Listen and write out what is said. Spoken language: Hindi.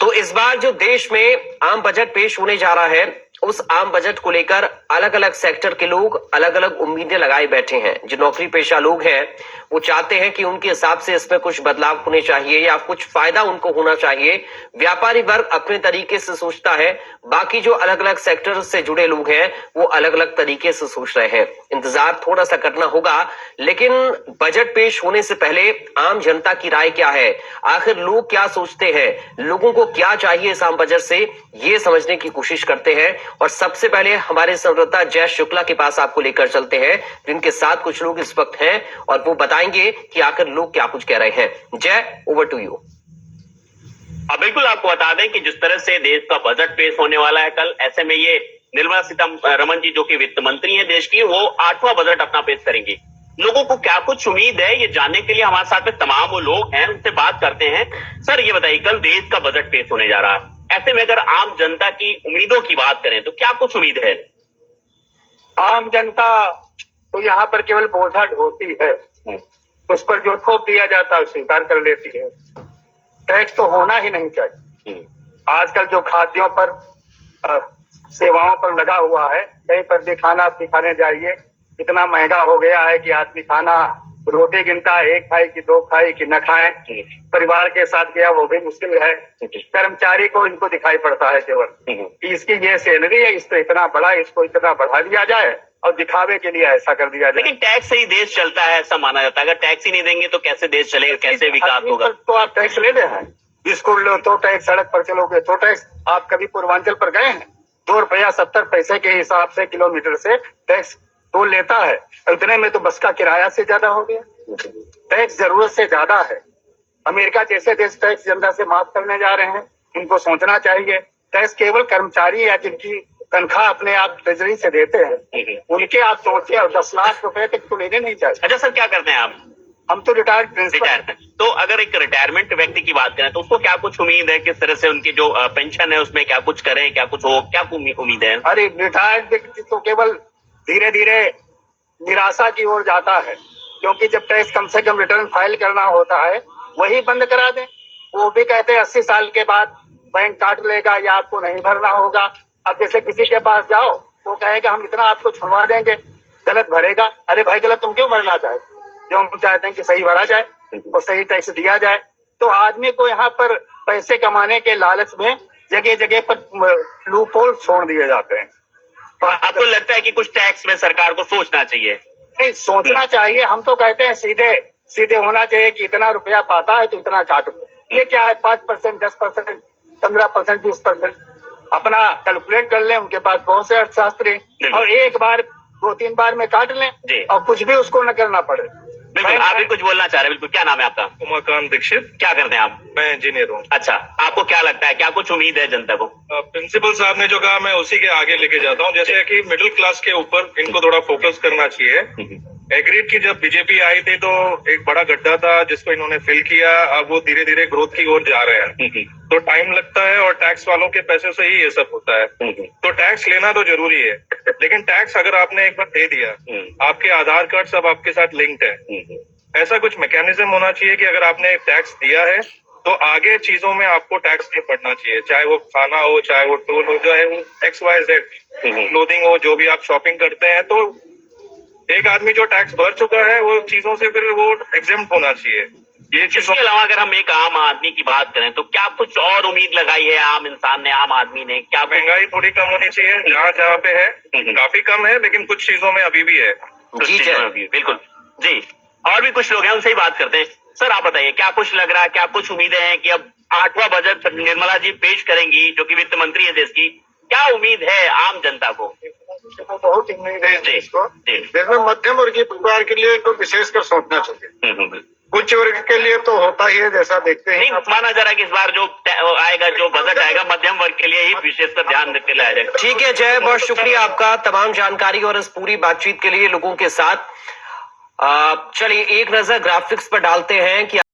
तो इस बार जो देश में आम बजट पेश होने जा रहा है, उस आम बजट को लेकर अलग अलग सेक्टर के लोग अलग अलग उम्मीदें लगाए बैठे हैं। जो नौकरी पेशा लोग हैं वो चाहते हैं कि उनके हिसाब से इसमें कुछ बदलाव होने चाहिए या कुछ फायदा उनको होना चाहिए। व्यापारी वर्ग अपने तरीके से सोचता है, बाकी जो अलग अलग सेक्टर से जुड़े लोग हैं वो अलग अलग तरीके से सोच रहे हैं। इंतजार थोड़ा सा करना होगा, लेकिन बजट पेश होने से पहले आम जनता की राय क्या है, आखिर लोग क्या सोचते हैं, लोगों को क्या चाहिए इस आम बजट से, ये समझने की कोशिश करते हैं। और सबसे पहले हमारे संवाददाता जय शुक्ला के पास आपको लेकर चलते हैं, जिनके साथ कुछ लोग इस वक्त हैं और वो बताएंगे कि आखिर लोग क्या कुछ कह रहे हैं। जय, ओवर टू यू। बिल्कुल, आपको बता दें कि जिस तरह से देश का बजट पेश होने वाला है कल, ऐसे में ये निर्मला सीतारमण जी जो कि वित्त मंत्री हैं देश की, वो 8वां बजट अपना पेश करेंगी। लोगों को क्या कुछ उम्मीद है, ये जानने के लिए हमारे साथ में तमाम वो लोग हैं, उनसे बात करते हैं। सर, ये बताइए, कल देश का बजट पेश होने जा रहा है, ऐसे में अगर आम जनता की उम्मीदों की बात करें तो क्या कुछ उम्मीद है? आम जनता तो यहाँ पर केवल बोझा ढोती है, उस पर जो थोप दिया जाता है स्वीकार कर लेती है। टैक्स तो होना ही नहीं चाहिए। आजकल जो खाद्यों पर सेवाओं पर लगा हुआ है, कहीं पर भी खाना आप खाने जाइए, इतना महंगा हो गया है कि आदमी खाना रोटी गिनता है, एक खाए कि दो खाए कि न खाए। परिवार के साथ गया वो भी मुश्किल है। कर्मचारी को इनको दिखाई पड़ता है केवल कि इसकी ये सैलरी है, इसको इतना बड़ा, इसको इतना बढ़ा दिया जाए और दिखावे के लिए ऐसा कर दिया जाए। लेकिन टैक्स से ही देश चलता है ऐसा माना जाता है। अगर टैक्स ही नहीं देंगे तो कैसे देश चलेगा, कैसे विकास होगा? तो आप टैक्स ले रहे हैं, स्कूल लो तो टैक्स, सड़क पर चलोगे तो टैक्स। आप कभी पूर्वांचल पर गए हैं? 2 रुपया 70 पैसे के हिसाब से किलोमीटर से टैक्स तो लेता है। इतने में तो बस का किराया से ज्यादा हो गया। टैक्स जरूरत से ज्यादा है। अमेरिका जैसे देश टैक्स जनता से माफ करने जा रहे हैं, इनको सोचना चाहिए। टैक्स केवल कर्मचारी या जिनकी तनख्वाह अपने आप ट्रेजरी से देते हैं उनके आप सोचे, और 10 लाख रुपए तक तो लेने नहीं चाहिए। अच्छा सर, क्या करते हैं आप? हम तो रिटायर्ड प्रिंसिपल। तो अगर एक रिटायरमेंट व्यक्ति की बात करें तो उसको क्या कुछ उम्मीद है, किस तरह से उनकी जो पेंशन है उसमें क्या कुछ करें, क्या कुछ हो, क्या उम्मीद है? अरे, रिटायर्ड व्यक्ति तो केवल धीरे धीरे निराशा की ओर जाता है, क्योंकि जब टैक्स कम से कम रिटर्न फाइल करना होता है वही बंद करा दें। वो भी कहते हैं 80 साल के बाद बैंक काट लेगा या आपको नहीं भरना होगा। अब जैसे किसी के पास जाओ, वो कहेगा हम इतना आपको छुड़वा देंगे, गलत भरेगा। अरे भाई, गलत तुम क्यों भरना चाहते? जो हम चाहते हैं कि सही भरा जाए और सही टैक्स दिया जाए। तो आदमी को यहाँ पर पैसे कमाने के लालच में जगह जगह पर लूप होल छोड़ दिए जाते हैं। आपको लगता है कि कुछ टैक्स में सरकार को सोचना चाहिए? नहीं, सोचना चाहिए। हम तो कहते हैं सीधे सीधे होना चाहिए कि इतना रुपया पाता है तो इतना काटो। ये क्या है, 5%, 10%, 15%, 20%, अपना कैलकुलेट कर लें। उनके पास बहुत से अर्थशास्त्री, और एक बार 2-3 बार में काट लें और कुछ भी उसको न करना पड़े। बिल्कुल, आप भी कुछ बोलना चाह रहे हैं। बिल्कुल, क्या नाम है आपका? उमाकांत दीक्षित। क्या करते हैं आप? मैं इंजीनियर हूँ। अच्छा, आपको क्या लगता है, क्या कुछ उम्मीद है जनता को? प्रिंसिपल साहब ने जो कहा मैं उसी के आगे लेके जाता हूँ। जैसे कि मिडिल क्लास के ऊपर इनको थोड़ा फोकस करना चाहिए। एग्रीड की जब बीजेपी आई थी तो एक बड़ा गड्ढा था जिसको इन्होंने फिल किया। अब वो धीरे धीरे ग्रोथ की ओर जा रहे हैं, तो टाइम लगता है और टैक्स वालों के पैसे से ही ये सब होता है। तो टैक्स लेना तो जरूरी है, लेकिन टैक्स अगर आपने एक बार दे दिया, आपके आधार कार्ड सब आपके साथ लिंक्ड है। ऐसा कुछ मैकेनिज्म होना चाहिए कि अगर आपने टैक्स दिया है तो आगे चीजों में आपको टैक्स नहीं पड़ना चाहिए, चाहे वो खाना हो, चाहे वो टोल हो, चाहे वो XYZ क्लोथिंग हो, जो भी आप शॉपिंग करते हैं। तो एक आदमी जो टैक्स भर चुका है वो चीजों से फिर वो एग्जेम्प्ट होना चाहिए। ये चीजों इसके अलावा अगर हम एक आम आदमी की बात करें तो क्या कुछ और उम्मीद लगाई है आम इंसान ने, आम आदमी ने? क्या महंगाई थोड़ी कम होनी चाहिए, जहाँ जहाँ पे है काफी कम है, लेकिन कुछ चीजों में अभी भी है। जी बिल्कुल जी। और भी कुछ लोग हैं, उनसे ही बात करते हैं। सर, आप बताइए, क्या कुछ लग रहा है, क्या कुछ उम्मीदें हैं कि अब 8वां बजट निर्मला जी पेश करेंगी, जो कि वित्त मंत्री है देश की? क्या उम्मीद है आम जनता को? बहुत उम्मीद है इसको। देखो, मध्यम वर्गीय परिवार के लिए तो विशेषकर सोचना चाहिए। उच्च वर्ग के लिए तो होता ही है, जैसा देखते हैं। नहीं, माना जा रहा है कि इस बार जो आएगा, जो बजट आएगा, मध्यम वर्ग के लिए ही विशेषकर ध्यान देते लाया जाएगा। ठीक है जय, बहुत शुक्रिया आपका तमाम जानकारी और इस पूरी बातचीत के लिए लोगों के साथ। चलिए एक नजर ग्राफिक्स पर डालते हैं कि